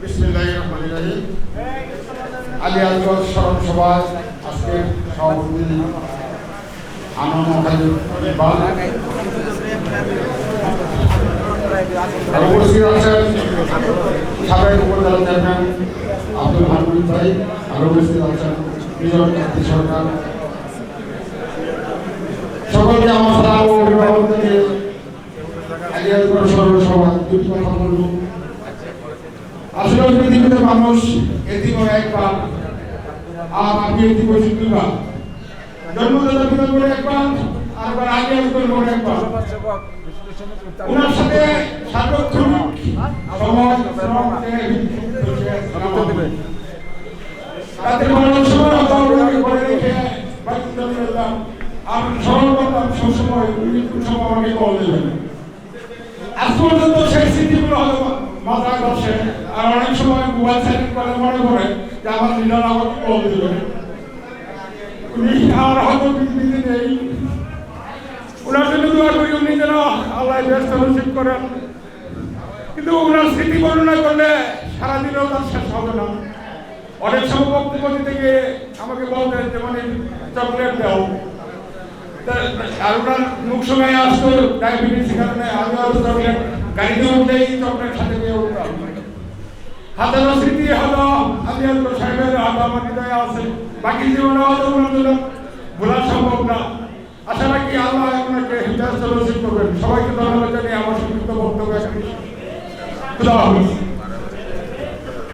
বিসমিল্লাহির রহমানির রহিম। আলিয়াজগঞ্জ স্মরণ সভায় আজকে সভাপতি আনন্দ উপস্থিত আছেন সাবেক উপজেলা চেয়ারম্যান আব্দুল হামিদ ভাই, আরো উপস্থিত আছেন বিজয় কান্তি সরকার। সকলকে আমার সালাম ও অভিভাবক থেকে আলিয়াজগঞ্জ স্মরণ সভা দুটি কথা বলব। আসলে পৃথিবীতে মানুষ এতিম একবার, আর আমি এতিম হয়েছি দুইবার। জন্মদাতা পিতা করে একবার, আর আগে করে একবার। ওনার সাথে সার্বক্ষণিক তাদের মরণ সময় করে রেখে আমি স্মরণ করতাম সবসময় মৃত্যুর সময় আমাকে কল দেবেন। আজ পর্যন্ত সেই স্মৃতিগুলো হয়তো মাথায় বসে, আর অনেক সময় মোবাইল সাইলেন্ট করে মনে করে যে আমার লিডার আমাকে কল দেবে। উনি আর হয়তো পৃথিবীতে নেই। ওনার জন্য দোয়া করি উনি যেন আল্লাহ ব্যস্ত নসিব করেন। কিন্তু ওনার স্মৃতি বর্ণনা করলে সারাদিনেও তার শেষ হবে না। অনেক সময় বক্তব্য দিতে গিয়ে আমাকে বলতেন যে মানে চকলেট দাও, আর ওনার মুখ সময় আসতো ডায়াবেটিস কারণে আগে চকলেট গাড়িতে উঠলেই চকলেট সাথে নিয়ে উঠতাম। হাজারো স্মৃতি হলো আমি সাহেবের হাত আমার হৃদয়ে আছে, বাকি জীবনে হয়তো ওনার জন্য ভোলা সম্ভব না। আশা রাখি আল্লাহ ওনাকে হিদায়াত নসিব করবেন। সবাইকে ধন্যবাদ জানিয়ে আমার সংক্ষিপ্ত বক্তব্য খুদা হাফেজ।